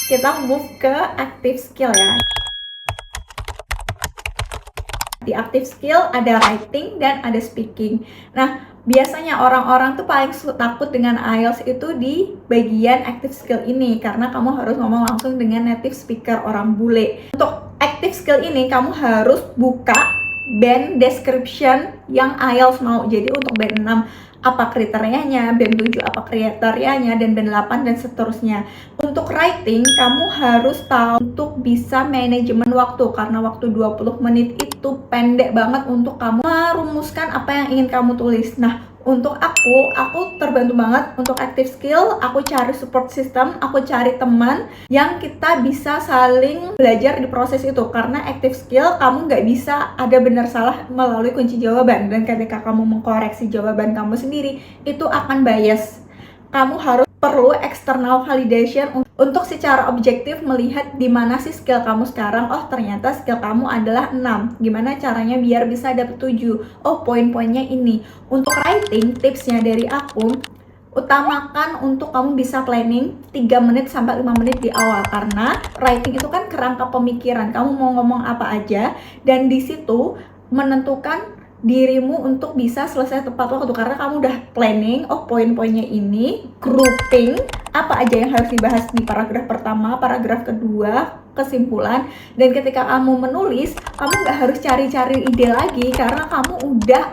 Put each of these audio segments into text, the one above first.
Kita move ke active skill ya. Di active skill ada writing dan ada speaking. Nah, biasanya orang-orang tuh paling takut dengan IELTS itu di bagian active skill ini karena kamu harus ngomong langsung dengan native speaker orang bule. Untuk active skill ini kamu harus buka band description yang IELTS mau. Jadi untuk band 6 apa kriterianya, band 7 apa kriterianya, dan band 8 dan seterusnya. Untuk writing kamu harus tahu untuk bisa manajemen waktu karena waktu 20 menit itu pendek banget untuk kamu merumuskan apa yang ingin kamu tulis. Nah, untuk aku terbantu banget untuk active skill. Aku cari support system, aku cari teman yang kita bisa saling belajar di proses itu. Karena active skill kamu nggak bisa ada benar salah melalui kunci jawaban, dan ketika kamu mengkoreksi jawaban kamu sendiri itu akan bias. Kamu harus perlu external validation untuk secara objektif melihat di mana sih skill kamu sekarang. Oh, ternyata skill kamu adalah 6. Gimana caranya biar bisa dapet 7? Oh, poin-poinnya ini. Untuk writing, tipsnya dari aku, utamakan untuk kamu bisa planning 3 menit sampai 5 menit di awal, karena writing itu kan kerangka pemikiran. Kamu mau ngomong apa aja, dan di situ menentukan dirimu untuk bisa selesai tepat waktu karena kamu udah planning. Oh, poin-poinnya ini, grouping apa aja yang harus dibahas di paragraf pertama, paragraf kedua, kesimpulan. Dan ketika kamu menulis, kamu nggak harus cari-cari ide lagi karena kamu udah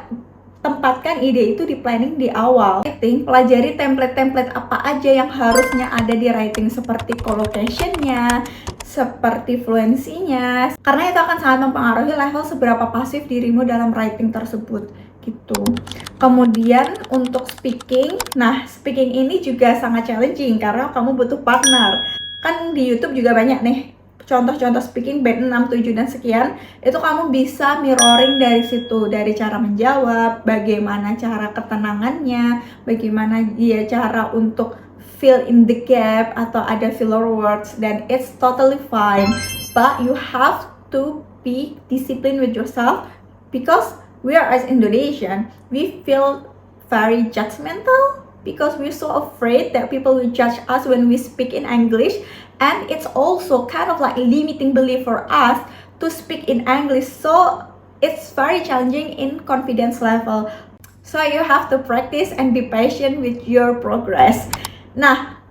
tempatkan ide itu di planning di awal. Writing, pelajari template-template apa aja yang harusnya ada di writing, seperti collocation-nya, seperti fluensinya, karena itu akan sangat mempengaruhi level seberapa pasif dirimu dalam writing tersebut gitu. Kemudian untuk speaking, nah speaking ini juga sangat challenging karena kamu butuh partner. Kan di YouTube juga banyak nih contoh-contoh speaking band 6, 7 dan sekian. Itu kamu bisa mirroring dari situ, dari cara menjawab, bagaimana cara ketenangannya, bagaimana dia cara untuk fill in the gap atau ada filler words, dan it's totally fine, but you have to be disciplined with yourself because we are as Indonesian, we feel very judgmental because we're so afraid that people will judge us when we speak in English, and it's also kind of like a limiting belief for us to speak in English, so it's very challenging in confidence level. So you have to practice and be patient with your progress. Nah,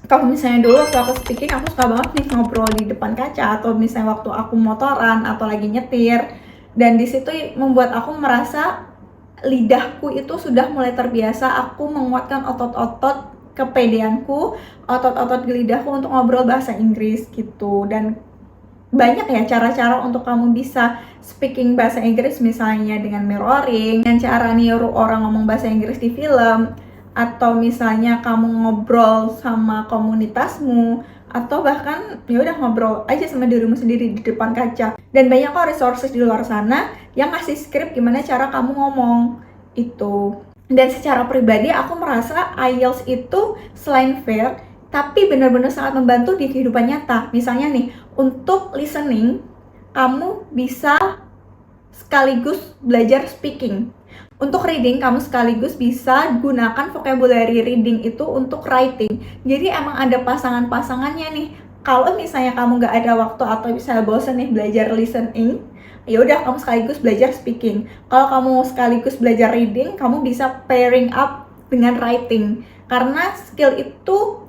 kalau misalnya dulu waktu aku speaking, aku suka banget nih ngobrol di depan kaca, atau misalnya waktu aku motoran atau lagi nyetir, dan di situ membuat aku merasa lidahku itu sudah mulai terbiasa. Aku menguatkan otot-otot kepedeanku, otot-otot di lidahku untuk ngobrol bahasa Inggris gitu. Dan banyak ya cara-cara untuk kamu bisa speaking bahasa Inggris, misalnya dengan mirroring, dengan cara niru orang ngomong bahasa Inggris di film, atau misalnya kamu ngobrol sama komunitasmu, atau bahkan ya udah ngobrol aja sama dirimu sendiri di depan kaca. Dan banyak kok resources di luar sana yang ngasih script gimana cara kamu ngomong itu. Dan secara pribadi aku merasa IELTS itu selain fair, tapi benar-benar sangat membantu di kehidupan nyata. Misalnya nih, untuk listening kamu bisa sekaligus belajar speaking. Untuk reading, kamu sekaligus bisa gunakan vocabulary reading itu untuk writing. Jadi emang ada pasangan-pasangannya nih. Kalau misalnya kamu nggak ada waktu atau bisa bosan nih belajar listening, ya udah kamu sekaligus belajar speaking. Kalau kamu sekaligus belajar reading, kamu bisa pairing up dengan writing. Karena skill itu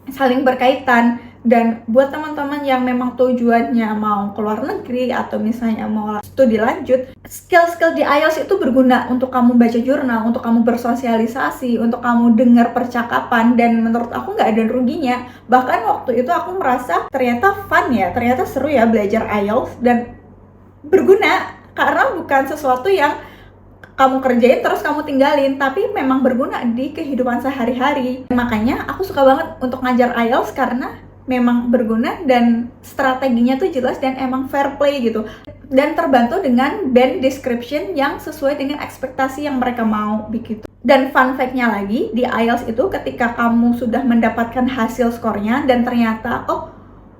saling berkaitan. Dan buat teman-teman yang memang tujuannya mau keluar negeri atau misalnya mau studi lanjut, skill-skill di IELTS itu berguna untuk kamu baca jurnal, untuk kamu bersosialisasi, untuk kamu dengar percakapan, dan menurut aku nggak ada ruginya. Bahkan waktu itu aku merasa ternyata fun ya, ternyata seru ya belajar IELTS, dan berguna karena bukan sesuatu yang kamu kerjain terus kamu tinggalin, tapi memang berguna di kehidupan sehari-hari. Makanya aku suka banget untuk ngajar IELTS karena memang berguna dan strateginya tuh jelas dan emang fair play gitu. Dan terbantu dengan band description yang sesuai dengan ekspektasi yang mereka mau begitu. Dan fun fact-nya lagi, di IELTS itu ketika kamu sudah mendapatkan hasil skornya dan ternyata, oh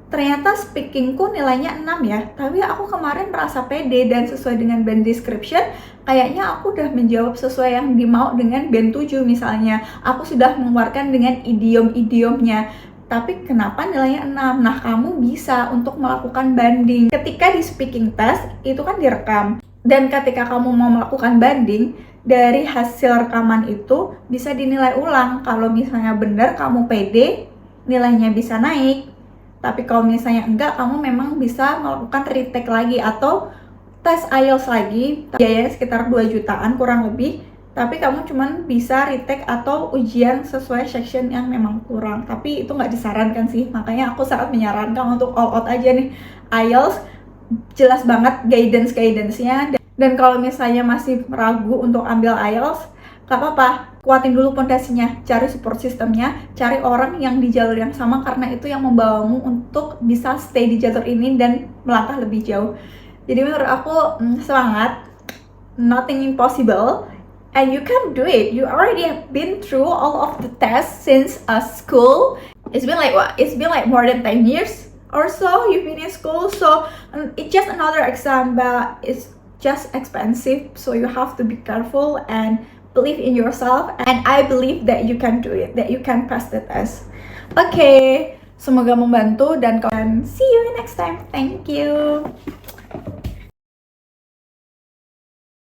ternyata speakingku nilainya 6 ya, tapi aku kemarin merasa pede dan sesuai dengan band description, kayaknya aku udah menjawab sesuai yang dimau dengan band 7 misalnya. Aku sudah mengeluarkan dengan idiom-idiomnya. tapi kenapa nilainya 6? Nah, kamu bisa untuk melakukan banding. Ketika di speaking test, itu kan direkam. Dan ketika kamu mau melakukan banding, dari hasil rekaman itu bisa dinilai ulang. Kalau misalnya benar, kamu pede, nilainya bisa naik. Tapi kalau misalnya enggak, kamu memang bisa melakukan retake lagi atau tes IELTS lagi. Biayanya sekitar 2 jutaan kurang lebih. Tapi kamu cuman bisa retake atau ujian sesuai section yang memang kurang. Tapi itu nggak disarankan sih. Makanya aku sangat menyarankan untuk all out aja nih. IELTS jelas banget guidance-nya. Dan kalau misalnya masih ragu untuk ambil IELTS, gak apa-apa, kuatin dulu pondasinya, cari support systemnya, cari orang yang di jalur yang sama karena itu yang membawamu untuk bisa stay di jalur ini dan melangkah lebih jauh. Jadi menurut aku semangat, nothing impossible, and you can do it. You already have been through all of the tests since school. It's been like what? It's been like more than 10 years or so you've been in school, so it's just another exam, but it's just expensive, so you have to be careful and believe in yourself, and I believe that you can do it, that you can pass the test. Okay, semoga membantu dan kalian see you next time. Thank you.